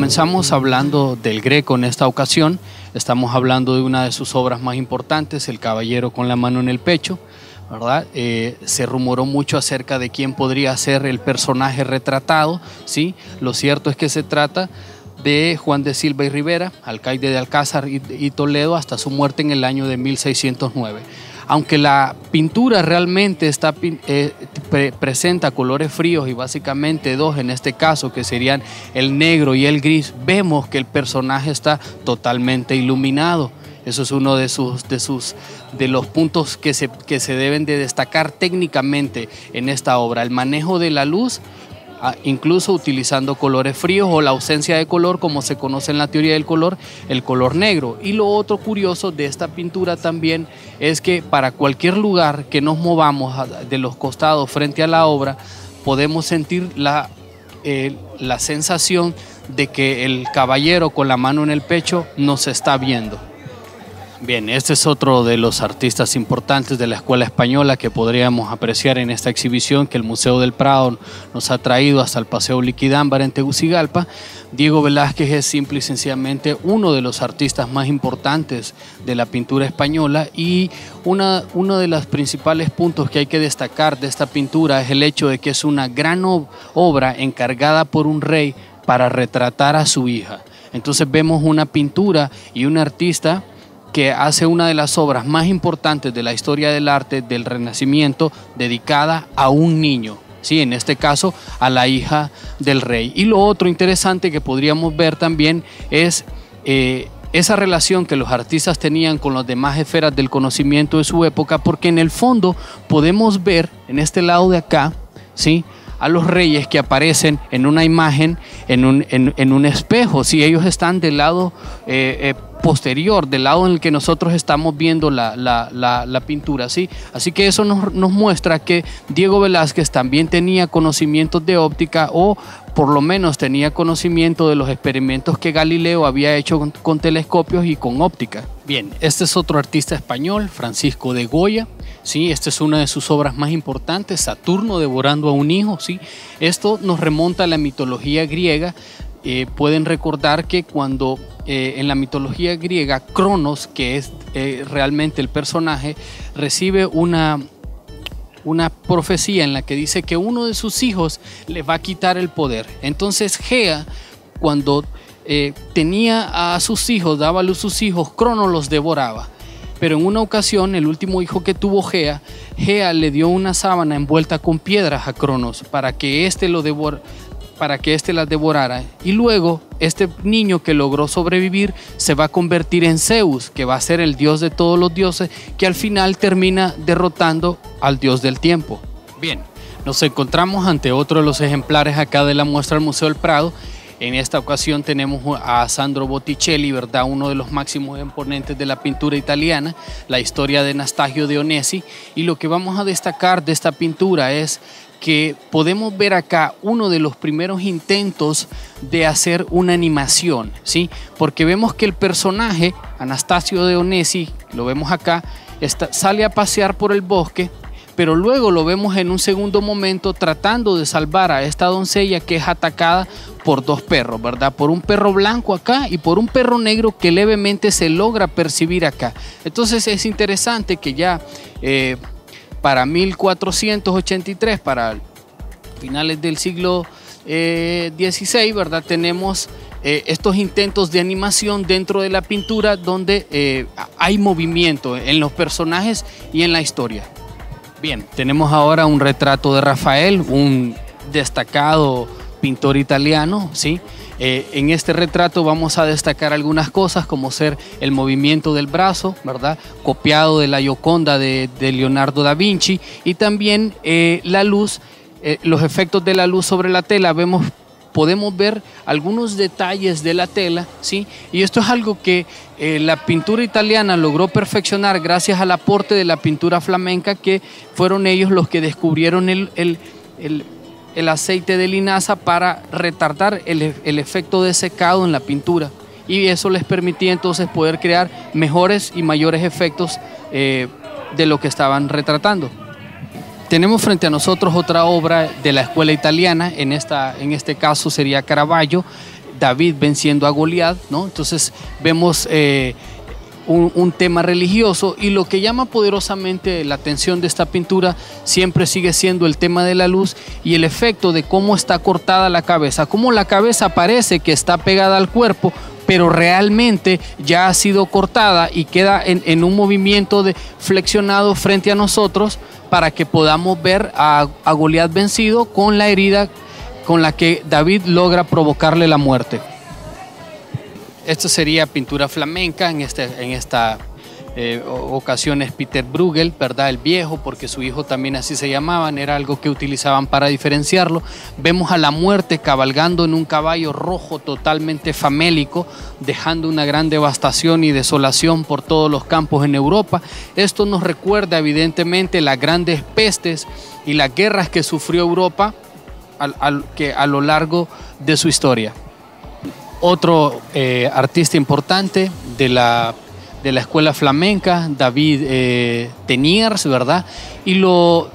comenzamos hablando del Greco en esta ocasión. Estamos hablando de una de sus obras más importantes, El caballero con la mano en el pecho, ¿verdad? Se rumoró mucho acerca de quién podría ser el personaje retratado, ¿sí? Lo cierto es que se trata de Juan de Silva y Rivera, alcaide de Alcázar y Toledo, hasta su muerte en el año de 1609. Aunque la pintura realmente presenta colores fríos y básicamente dos en este caso, que serían el negro y el gris, vemos que el personaje está totalmente iluminado. Eso es uno de los puntos que se deben de destacar técnicamente en esta obra, el manejo de la luz, incluso utilizando colores fríos o la ausencia de color, como se conoce en la teoría del color, el color negro. Y lo otro curioso de esta pintura también es que para cualquier lugar que nos movamos de los costados frente a la obra, podemos sentir la sensación de que el caballero con la mano en el pecho nos está viendo. Bien, este es otro de los artistas importantes de la escuela española que podríamos apreciar en esta exhibición que el Museo del Prado nos ha traído hasta el Paseo Liquidámbar en Tegucigalpa. Diego Velázquez es simple y sencillamente uno de los artistas más importantes de la pintura española, y uno de los principales puntos que hay que destacar de esta pintura es el hecho de que es una gran obra encargada por un rey para retratar a su hija. Entonces vemos una pintura y un artista que hace una de las obras más importantes de la historia del arte del Renacimiento, dedicada a un niño, ¿sí? En este caso a la hija del rey. Y lo otro interesante que podríamos ver también es esa relación que los artistas tenían con las demás esferas del conocimiento de su época, porque en el fondo podemos ver en este lado de acá, ¿sí?, a los reyes que aparecen en una imagen, en un espejo. Si ellos están del lado posterior, del lado en el que nosotros estamos viendo la pintura, ¿sí? Así que eso nos muestra que Diego Velázquez también tenía conocimientos de óptica, o por lo menos tenía conocimiento de los experimentos que Galileo había hecho con telescopios y con óptica. Bien, este es otro artista español, Francisco de Goya, ¿sí? Esta es una de sus obras más importantes, Saturno devorando a un hijo, ¿sí? Esto nos remonta a la mitología griega. Pueden recordar que cuando en la mitología griega Cronos, que es realmente el personaje, recibe una profecía en la que dice que uno de sus hijos le va a quitar el poder. Entonces Gea, cuando tenía a sus hijos, daba a luz sus hijos, Cronos los devoraba. Pero en una ocasión, el último hijo que tuvo Gea le dio una sábana envuelta con piedras a Cronos para que éste las devorara, y luego este niño que logró sobrevivir se va a convertir en Zeus, que va a ser el dios de todos los dioses, que al final termina derrotando al dios del tiempo. Bien, nos encontramos ante otro de los ejemplares acá de la muestra del Museo del Prado. En esta ocasión tenemos a Sandro Botticelli, ¿verdad? Uno de los máximos exponentes de la pintura italiana, la historia de Anastasio de Onesi, y lo que vamos a destacar de esta pintura es que podemos ver acá uno de los primeros intentos de hacer una animación, ¿sí? Porque vemos que el personaje, Anastasio de Onesi, lo vemos acá, sale a pasear por el bosque, pero luego lo vemos en un segundo momento tratando de salvar a esta doncella que es atacada por dos perros, ¿verdad? Por un perro blanco acá y por un perro negro que levemente se logra percibir acá. Entonces es interesante que ya para 1483, para finales del siglo XVI, ¿verdad?, tenemos estos intentos de animación dentro de la pintura donde hay movimiento en los personajes y en la historia. Bien, tenemos ahora un retrato de Rafael, un destacado pintor italiano, ¿sí? En este retrato vamos a destacar algunas cosas, como ser el movimiento del brazo, ¿verdad?, copiado de la Gioconda de Leonardo da Vinci, y también la luz, los efectos de la luz sobre la tela. Podemos ver algunos detalles de la tela, ¿sí? Y esto es algo que la pintura italiana logró perfeccionar gracias al aporte de la pintura flamenca, que fueron ellos los que descubrieron el aceite de linaza para retardar el efecto de secado en la pintura, y eso les permitía entonces poder crear mejores y mayores efectos de lo que estaban retratando. Tenemos frente a nosotros otra obra de la escuela italiana, en este caso sería Caravaggio, David venciendo a Goliat, ¿no? Entonces vemos un tema religioso, y lo que llama poderosamente la atención de esta pintura siempre sigue siendo el tema de la luz y el efecto de cómo está cortada la cabeza, cómo la cabeza parece que está pegada al cuerpo, pero realmente ya ha sido cortada y queda en un movimiento flexionado frente a nosotros para que podamos ver a Goliat vencido con la herida con la que David logra provocarle la muerte. Esto sería pintura flamenca, en esta ocasión es Peter Bruegel, ¿verdad? El viejo, porque su hijo también así se llamaban, era algo que utilizaban para diferenciarlo. Vemos a la muerte cabalgando en un caballo rojo totalmente famélico, dejando una gran devastación y desolación por todos los campos en Europa. Esto nos recuerda evidentemente las grandes pestes y las guerras que sufrió Europa a lo largo de su historia. Otro artista importante de la escuela flamenca, David Teniers, ¿verdad? Y lo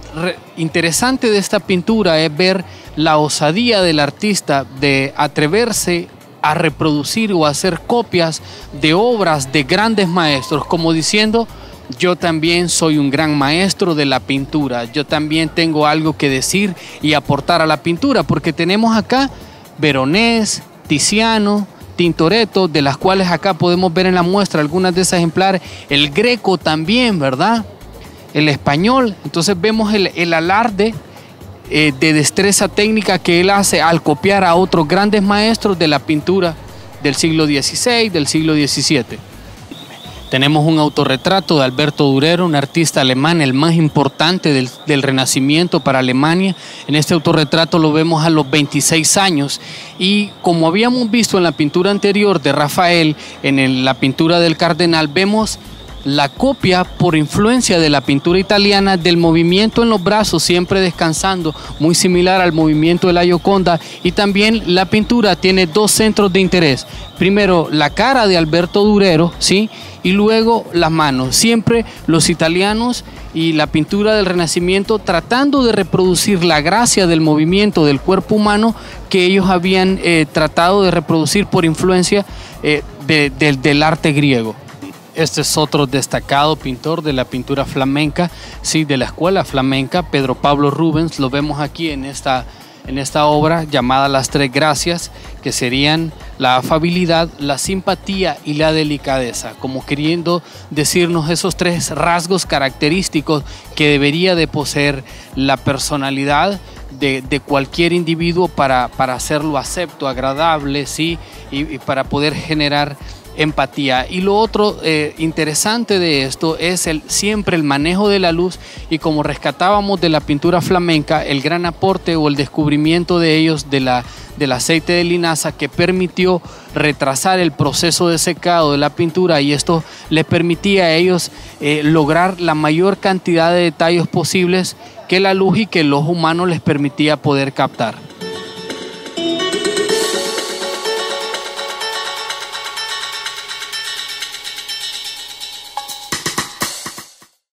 interesante de esta pintura es ver la osadía del artista de atreverse a reproducir o a hacer copias de obras de grandes maestros, como diciendo: yo también soy un gran maestro de la pintura, yo también tengo algo que decir y aportar a la pintura, porque tenemos acá Veronés, Tiziano, Tintoretto, de las cuales acá podemos ver en la muestra algunas de esas ejemplares, el Greco también, ¿verdad? El español. Entonces vemos el alarde de destreza técnica que él hace al copiar a otros grandes maestros de la pintura del siglo XVI, del siglo XVII. Tenemos un autorretrato de Alberto Durero, un artista alemán, el más importante del Renacimiento para Alemania. En este autorretrato lo vemos a los 26 años y, como habíamos visto en la pintura anterior de Rafael, en la pintura del Cardenal, vemos la copia por influencia de la pintura italiana del movimiento en los brazos, siempre descansando, muy similar al movimiento de la Gioconda. Y también la pintura tiene dos centros de interés: primero la cara de Alberto Durero, ¿sí?, y luego las manos. Siempre los italianos y la pintura del Renacimiento tratando de reproducir la gracia del movimiento del cuerpo humano que ellos habían tratado de reproducir por influencia del arte griego. Este es otro destacado pintor de la pintura flamenca, sí, de la escuela flamenca, Pedro Pablo Rubens. Lo vemos aquí en esta obra llamada Las Tres Gracias, que serían la afabilidad, la simpatía y la delicadeza, como queriendo decirnos esos tres rasgos característicos que debería de poseer la personalidad de cualquier individuo para hacerlo acepto, agradable, ¿sí?, y para poder generar empatía. Y lo otro interesante de esto es siempre el manejo de la luz, y como rescatábamos de la pintura flamenca, el gran aporte o el descubrimiento de ellos del aceite de linaza, que permitió retrasar el proceso de secado de la pintura, y esto les permitía a ellos lograr la mayor cantidad de detalles posibles que la luz y que el ojo humano les permitía poder captar.